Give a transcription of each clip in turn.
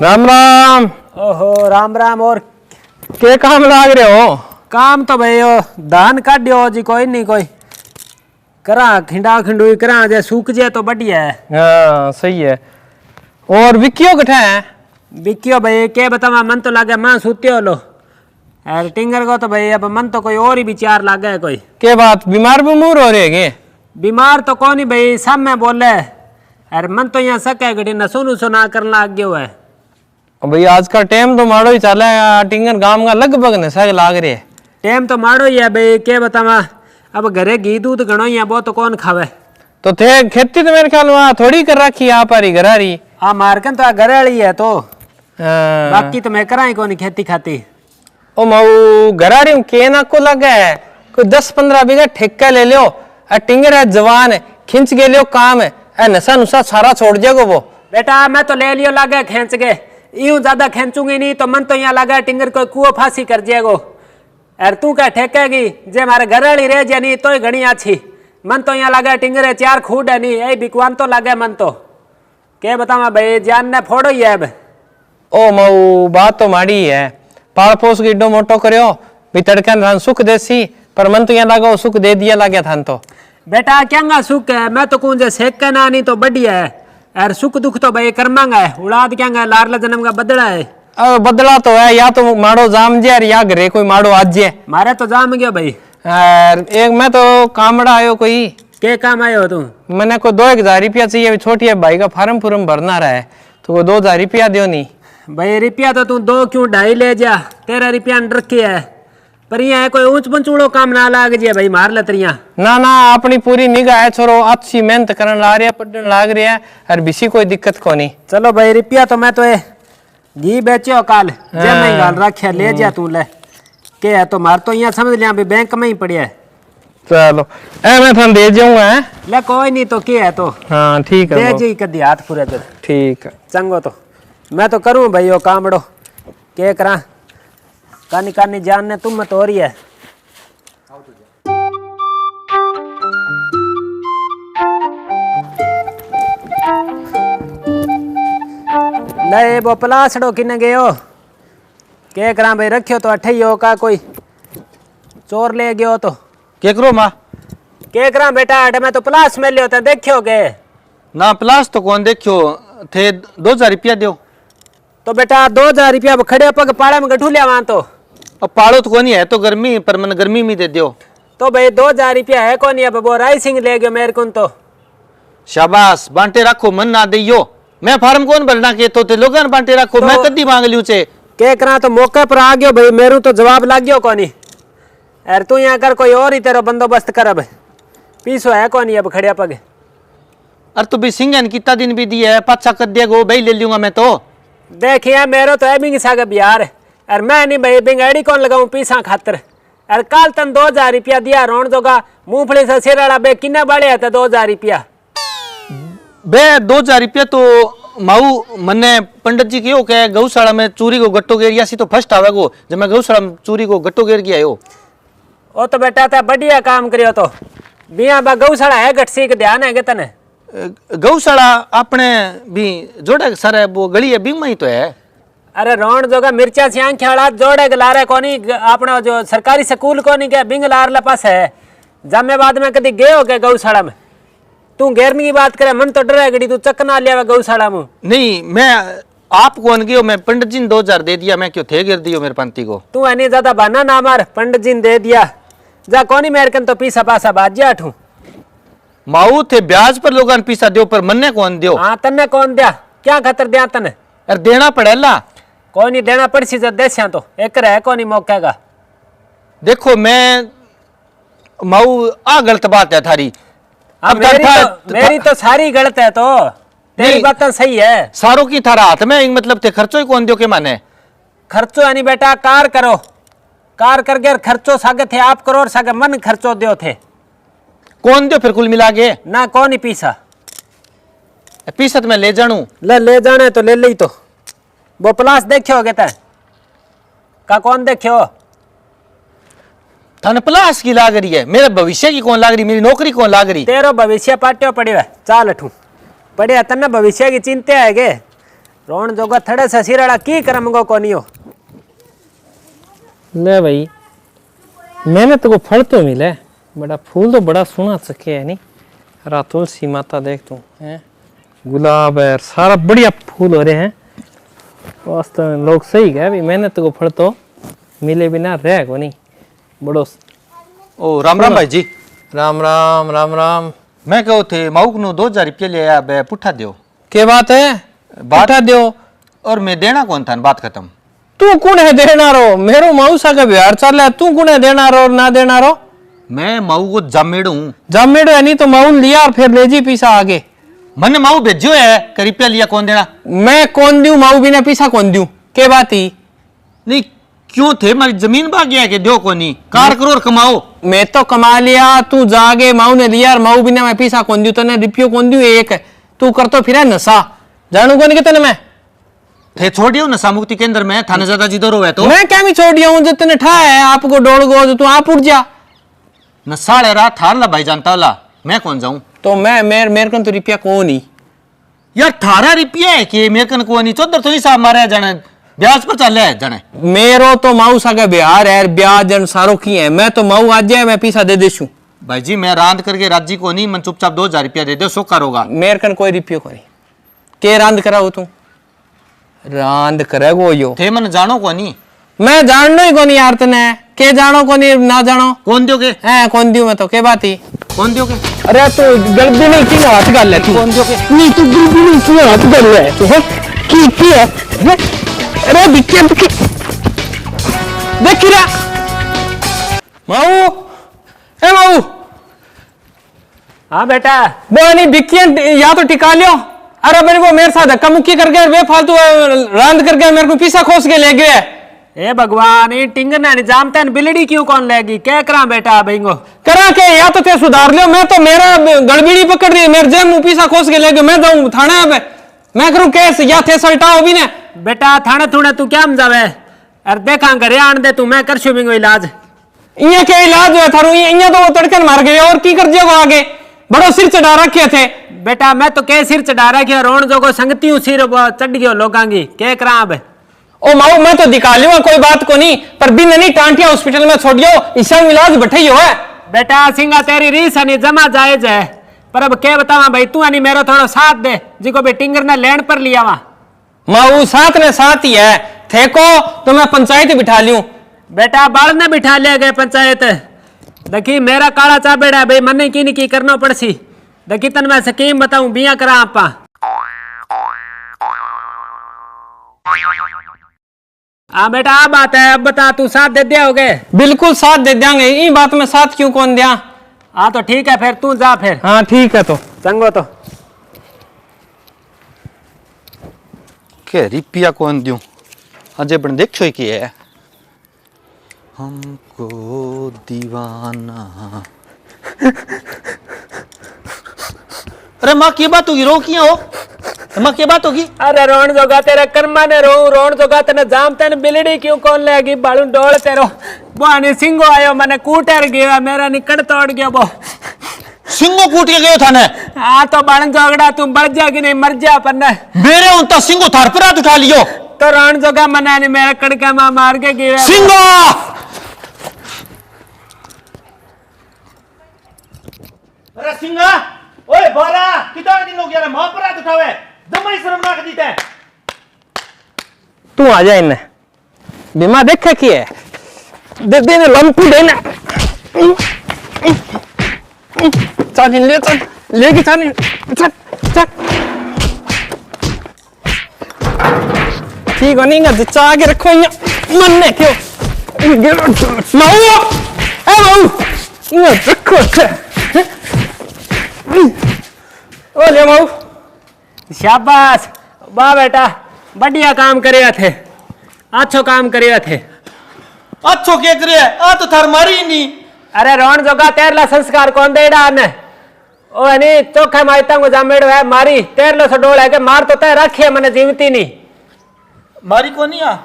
राम राम। ओहो राम राम। और के काम लाग रहे हो? काम तो भाई धान काटियो जी, कोई नहीं कोई करा खिंडा खिंडुई करा जे सूख जाए तो बढ़िया है। हाँ सही है। और विक्कियो कठे है? बिकियो भाई के बतावा, मन तो लागे मां सूत्यो लो यार टिंगर को तो भाई अब मन तो कोई और ही विचार लागे है। कोई के बात बीमार बमूर हो रहे के? बीमार तो कौन ही भाई, सब में बोले यार मन तो यहाँ सके घड़ी न सुनु सुना करना लाग गयो है। भाई आज का टाइम तो माड़ो ही चले, टिंगर गांव का लगभग न सग लाग रहे। टाइम तो माड़ो ही है भाई, के बतावा अब घरे घी दूध घणो ही है, वो तो कौन खावे। तो थे खेती तो मेरे ख्याल में थोड़ी कर रखी आप आ रही घर रही। हाँ मारकन तो घरे वाली है तो हाँ। बाकी तो मैं करा ही कौन खेती खाती। ओ मऊ घराड़ी के ना को लगा है, कोई 10-15 बीघा ठेका ले लो। टिंगर है जवान है, खिंच के लियो काम है, नशा नुशा सारा छोड़ जाएगा वो। बेटा मैं तो ले लियो लागे खींच के, यूं ज्यादा खींचूंगी नहीं तो मन तो यहाँ लगा टिंगर को कुओं फांसी कर जाएगो। यार तू क्या ठेकेगी जे मारे घर वाली रह जा नहीं तो ही घनी अच्छी। मन तो यहाँ लगा टिंगर है 4 खूड है नहीं, यही बिकवान तो लगे मन तो के बतावा भाई, जान ने फोड़ो ही है अब। ओ मऊ बात तो माड़ी है, पाल पोस के इड्डो मोटो करो भी तड़कन थान सुख देसी, पर मन तो यहाँ लगा सुख दे दिया लगे थान तो। बेटा क्या सुख है, मैं तो कौन जे सेक के ना नहीं तो बढ़िया है यार। सुख दुख तो भाई कर्मांगा है, उड़ाद क्या लारला जन्म का बदला है। बदला तो है, या तो माड़ो जाम जे या घरे कोई माड़ो आज जे। मारे तो जाम गयो भाई। एक मैं तो कामड़ा आयो कोई। के काम आयो हो तू? मैंने को 2,000 रुपया चाहिए, छोटी है भाई का फार्म फुरम भरना रहा है, तो वो 2,000 रुपया दो नहीं। भाई रुपया तो तू 2 क्यों 2.5 ले जा, 13 रुपया रखी है। पर यहाँ कोई ऊंच पंचूड़ो काम ना लाग जे भाई, मार ले तरिया। ना ना अपनी पूरी निगाह है, छोरो अच्छी मेहनत करने ला रहे पढ़ने लाग रहे हैं, और बिसी कोई दिक्कत को नहीं। चलो भाई रुपया तो मैं तो घी बेचो काल जे मैं गाल रखा ले जा तू ले के है तो मार तो यहाँ समझ लिया बैंक में ही पड़िया है। चलो ए मैं थान दे जाऊंगा ले कोई नहीं तो के है तो। हाँ ठीक है दे जी कदी हाथ पूरे दे। ठीक है चंगो तो मैं तो करूँ भाई वो कामड़ो के करा, कानी कानी जान ने तुम तो हो रही है। ले वो पलासड़ो किने गयो के करा भाई, रखियो तो अठे ही हो का कोई चोर ले गयो तो के करो माँ के करा बेटा। अठे मैं तो पलास में लियो तो देखियो के ना प्लास तो कौन देखियो थे 2,000 रुपया दो। तो बेटा 2,000 रुपया खड़े पग पाड़े में गठू लिया वहां तो। अब पाड़ो तो कौन है, तो गर्मी पर मन गर्मी में दे दियो। तो भाई 2,000 रुपया है कौन है, अब वो राय सिंह ले गयो मेरे को तो। शाबाश बांटे रखो, मन ना दियो। मैं फार्म कौन भरना के तो लोगन बांटे रखो तो, मैं कदी मांग लियो छे के करा तो मौके पर आ गयो भाई, मेरू तो जवाब लाग गयो कोनी। यार तू यहाँ कर कोई और ही तेरा बंदोबस्त कर, अब पीसो है कोनी अब खड़िया पग। अरे तो भी सिंगन कितना दिन भी दिया है, पाछा कर दिया भाई ले लूंगा मैं तो। देखिए मेरो तो है बिंग सागा बिहार, और मैं नहीं भाई बिंगाड़ी कौन लगाऊं पीसा खातर। यार काल तन 2,000 रुपया दिया रोन जोगा, मूंगफली से सिराड़ा बे किन्ने बाड़े है 2,000 रुपया बे 2,000 रुपया तो माऊ मने पंडित जी क्यों कहे गौशाला में चूरी को गट्टो गेरिया सी तो फर्स्ट आवेगो, जब मैं गौशाला में चूरी को गट्टो गेर गया हो। ओ तो बेटा था बढ़िया काम करियो तो बिया बा गौशाला है गटसी के ध्यान है के तने। गौशाला अपने भी जोड़े सर वो गली है बीमा ही तो है। अरे रोन जोगा मिर्चा से आंखें हड़ा जोड़े लारे कोनी अपना जो सरकारी स्कूल कोनी के बिंग लारला पास है। जामे बाद में कदी गए हो के गौशाला में? तू घेरने की बात करे, मन तो डरे गड़ी तू चकना लिया गौशाला में। नहीं मैं आप कौन गयो, मैं पंडित जी ने 2,000 दे दिया, मैं क्यों थे गिर दियो मेरे पंती को। तू है नहीं ज्यादा बहाना ना मार, पंडित जी ने दे दिया जा कोनी मेरे कन तो पीसा पासा बाजिया ठू। माऊ थे ब्याज पर लोगन पीसा दियो, पर मन्ने कौन दियो। हाँ तन्ने कौन दिया, क्या खतर दिया तने? अरे देना पड़ेला। कोई नहीं देना पड़सी जब देसिया तो एक रहे कोनी मौके का। देखो मैं माऊ आ गलत बात है थारी। अब मेरी तो सारी गलत है, तो तेरी बात तो सही है। सारों की थारा हाथ में मतलब थे, खर्चो ही कौन दियो के माने। खर्चो यानी बेटा कार करो, कार करके खर्चो सागे थे आप करो और सागे मन खर्चो दियो थे। कौन दियो फिर कुल मिला के? ना कौन ही पीसा पीसत में ले जानू ले जाने तो ले ली तो वो प्लास देखियो गे का कौन देखियो? थाने प्लास की लाग रही है, मेरे भविष्य की कौन लाग रही, मेरी नौकरी कौन लाग रही। तेरो भविष्य पाट्यो पड़ियो है, चाल अठू पड़िया तन्ने भविष्य की चिंता है गे। रोन जोगा थड़े से सिराड़ा की करमगो कोनियो। ले भाई मैंने तो को फल तो मिले, बड़ा फूल तो बड़ा सोना सके है नहीं। रा तुलसी माता देख तू है, गुलाब है, सारा बढ़िया फूल हो रहे हैं। वास्तव में लोग सही कहे भी मेहनत को फल तो मिले बिना रह को नहीं। बड़ो ओ राम राम भाई जी। राम राम राम राम। मैं कहो थे माउक नो 2000 रुपये ले आया, बे पुठा दियो। के बात है? बाटा दो। और मैं देना कौन था, बात खत्म। तू कौन है देना रो? मेरो मऊसा का बिहार चल रहा है, तू कौन है देना रो और ना देना रो? मैं माऊ को जामेड़ हूँ। जामेड़ है नहीं तो माउन लिया और फिर ले जी पीसा आगे। मैंने माऊ भेजो है, कि रुपया लिया कौन देना? मैं कौन दूं माऊ बिना पीसा कौन दूं? के बात ही नहीं क्यों थे, हमारी जमीन भाग गया कि दो कोनी, कार करोड़ कमाओ। मैं तो कमा लिया, तू जागे माऊ ने लिया और माऊ बिना मैं पीसा कौन दूं? तने रुपयो कौन दूं? एक तू कर तो फिर नशा जानू कौन के तने मैं थे छोड़ियो नशा मुक्ति केंद्र में, थाने ज्यादा जिधर हो तो मैं क्या भी छोड़िया हूं जो तने ठा है आपको डोड़ गो जो तू आप उठ जा। नशा ले रहा थार ला भाई जानता वाला, मैं कौन जाऊं? तो मैं मेरे कन तो रुपया कौन ही यार, 18 रुपया है कि मेरे कन को नहीं, 14 तो हिसाब मारे जाने ब्याज पर चल है जाने। मेरो तो माऊ सा का बिहार है, ब्याज जन सारो की है। मैं तो माऊ आज जाए मैं पीसा दे देशू भाई जी। मैं रांद करके राजी को नहीं, मन चुपचाप 2000 रुपया दे दो, सो करोगा। मेरे कन कोई रुपयो को नहीं। के रांद करा हो तू? रांद करे गो यो थे मन जानो को नहीं, मैं जाननो ही को नहीं यार तने। के जानो को नहीं ना जानो कौन दोगे? है कौन दियो मैं तो के बात ही कौन दोगे? अरे तो गलती नहीं की हाथ कर ले तू। कौन दोगे? नहीं तू गलती नहीं की हाथ कर ले तू है की है? अरे बिक्के बिक्के देख रहा माऊ ए माऊ। हाँ बेटा। वो नहीं बिक्के या तो टिका लियो। अरे मेरे को मेरे साथ धक्का मुक्की करके वे फालतू रांद करके मेरे को पीसा खोस के ले गए। ए भगवान, ये टिंगर ना जानता है, बिलड़ी क्यों कौन लेगी? क्या करा बेटा भाईगो? करा के या तो ते सुधार लियो। मैं तो मेरा गड़बड़ी पकड़ दी, मेरे जेब मुंह पीसा खोस के ले गए। मैं जाऊं थाने अब मैं करूं केस या थे सल्टाओ भी ने। बेटा थाने थूने तू क्या समझावे? अरे देखा घरे आन दे तू, मैं कर छुबिंगो इलाज। इया क्या इलाज हुआ थारू? इया तो वो तड़कन मार गए और की कर दियो आगे बड़ो सिर चढ़ा रखे थे। बेटा मैं तो के सिर चढ़ा रखे, रोन जो को संगती हूं, सिर चढ़ गयो लोगांगी। के करा अब? ओ माऊ मैं तो दिखा लियो, कोई बात को नहीं, पर बिन नहीं टांटिया हॉस्पिटल में छोड़ियो, इसका इलाज बैठे हो है। बेटा सिंगा तेरी रीस नहीं जमा जायज है, पर अब क्या बतावा भाई, तू नहीं मेरा थोड़ा साथ दे, जिको बे टिंगर ने लैंड पर लिया वा। माऊ साथ ने साथ ही है, थे को तो मैं पंचायत बिठा लियूं। बेटा बाल ने बिठा लिया गए पंचायत। देखी मेरा काला चाबेड़ा है भाई, मन्ने की नहीं की करना पड़सी। देखी तन मैं स्कीम बताऊं, बिया करा आपा। हाँ बेटा आ बात है, अब बता तू साथ दे दिया होगे? बिल्कुल साथ दे देंगे, ये बात में साथ क्यों कौन दिया। हाँ तो ठीक है, फिर तू जा फिर। हाँ ठीक है तो चंगो तो के रुपया कौन दूं? अजय बन देखो कि है हमको दीवाना। अरे माँ की बात होगी, रो किया हो? माँ की बात होगी? अरे रोन जोगा तेरे कर्मा ने रो, रोन जोगा तेने जामते ने बिलड़ी क्यों कौन लेगी? बालू डोल तेरो वो सिंगो आयो, मैंने कूटर गया, मेरा निकट तोड़ गया वो। सिंगो कूट के गयो था ने? हाँ तो बालन जोगड़ा तुम बढ़ जा कि नहीं मर जा पर ने मेरे उनता सिंगो थार पर हाथ उठा लियो। तो रोन जोगा मना नहीं, मेरा कड़का मां मार के गया। सिंगो अरे सिंगा ओए बोला कितना दिन हो गया रे, मां पर हाथ उठावे, दमाई शर्मनाक दीते हैं। तू आ जा इन्हें बीमा देखे की है, दे देने लंपू देना। चल ले चल लेके चल चल चल ठीक है नहीं जच्चा आगे रखो, मन ने क्यों माऊ ए माऊ ये रखो ओ ले माऊ। शाबाश वाह बेटा, बढ़िया काम करे थे, अच्छो काम करे थे। अच्छो के करे आ तो थार मारी नहीं। अरे रोन जोगा तेरला संस्कार कौन देड़ा ने? ओ नहीं चोखा माइता को जामेड़ो है मारी, तेरलो से डोल है के मार तो तय रखी है, मैंने जीवती नहीं मारी को नहीं आ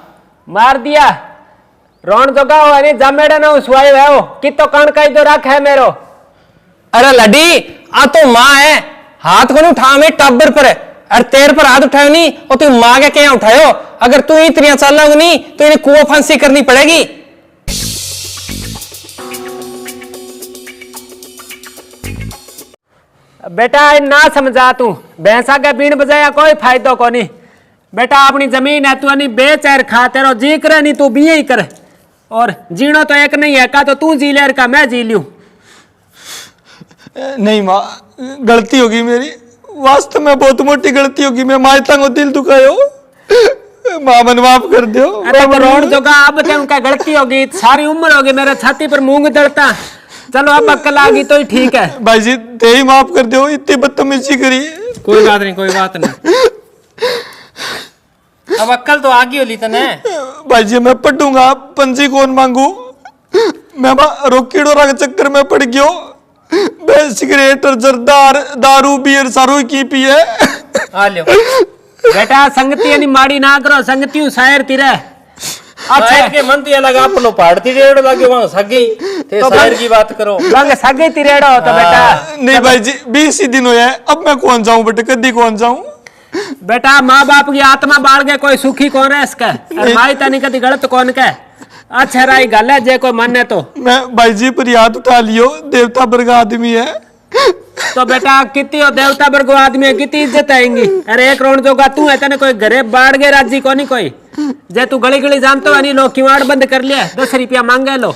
मार दिया। रोन जोगा हो नहीं जामेड़ा ना सुवाई है वो कितो कण कई तो रख है मेरो। अरे लड़ी आ तो माँ है, हाथ को नहीं उठा में टब्बर पर अरे तेरे पर हाथ उठायो नहीं और तू मां के क्या उठायो। अगर तू इतनी चालोगे नहीं तो इन्हें कुआं फांसी करनी पड़ेगी। बेटा ना समझा तू, भैंसा के बीन बजाया कोई फायदा को नहीं। बेटा अपनी जमीन है, तू नहीं बेच और खा, तेरा जी करे नहीं तू बिये ही कर। और जीना तो एक नहीं है का, तो तू जी ले का मैं जी लूं। नहीं माँ, गलती होगी मेरी, वास्तव में बहुत मोटी गलती होगी। मैं मायता को दिल दुखायो, माँ मन माफ कर दो। अरे करोड़ जोगा अब तो उनका गलती होगी, सारी उम्र होगी मेरे छाती पर मूंग दलता। चलो अब अक्ल आ गई तो ही ठीक है। भाई जी ते ही माफ कर दो, इतनी बदतमीजी करी। कोई बात नहीं, कोई बात नहीं। अब अक्ल तो आ गई होली तने। भाई जी मैं पढ़ूंगा, पंजी कौन मांगू। मैं रोकी डोरा के चक्कर में पड़ गयो। मैं सिगरेट और जर्दार दारू बियर सारू की पिए। आ लो बेटा संगति नहीं माड़ी ना करो, संगति शायर तिरे। अच्छा के मन तो ये लगा अपनो पहाड़ती डेढ़ लगे वहां सगी ते शायर की बात करो। लग सगे तिरेड़ा हो तो बेटा। नहीं भाई जी 20 ही दिन हुए हैं, अब मैं कौन जाऊं बेटे, कदी कौन जाऊं। बेटा माँ बाप की आत्मा बाढ़ गए, कोई सुखी कौन है इसका, और माई तनी कदी गलत कौन का। अच्छा राई गल है जे कोई मन है तो। मैं भाई जी पर हाथ उठा लियो, देवता वर्ग आदमी है। तो बेटा कितनी हो देवता वर्ग आदमी है, कितनी इज्जत आएंगी। अरे 1 करोड़ जोगा तू है, तने कोई घरे बाढ़ गए राजी को नहीं कोई। जे तू गली गली जानते हो नहीं, लोग किवाड़ बंद कर लिया, 10 रुपया मांगे लो।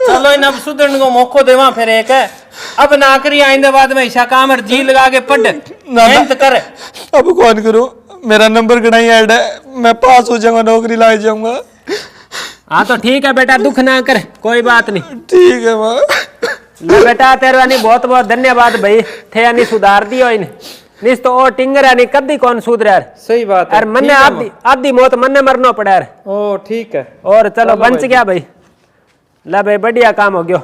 चलो इन अब सुधरने को मौको देवा फिर एक है। अब ना करी आइंदे बाद में ईशा काम और जी लगा के पढ़ मेहनत कर। अब कौन करूं, मेरा नंबर गणाई ऐड है, मैं पास हो जाऊंगा, नौकरी ला जाऊंगा। हाँ तो ठीक है बेटा, दुख ना कर, कोई बात नहीं। ठीक है माँ। ले बेटा तेरा नहीं बहुत बहुत धन्यवाद भाई, थे नहीं सुधार दियो इन निस तो ओ टिंगर है नहीं कदी कौन सुधर यार। सही बात है। यार मन्ने आधी मौत मन्ने मरना पड़ा यार। ओ ठीक है। और चलो बंच गया भाई। ला भाई बढ़िया काम हो गयो।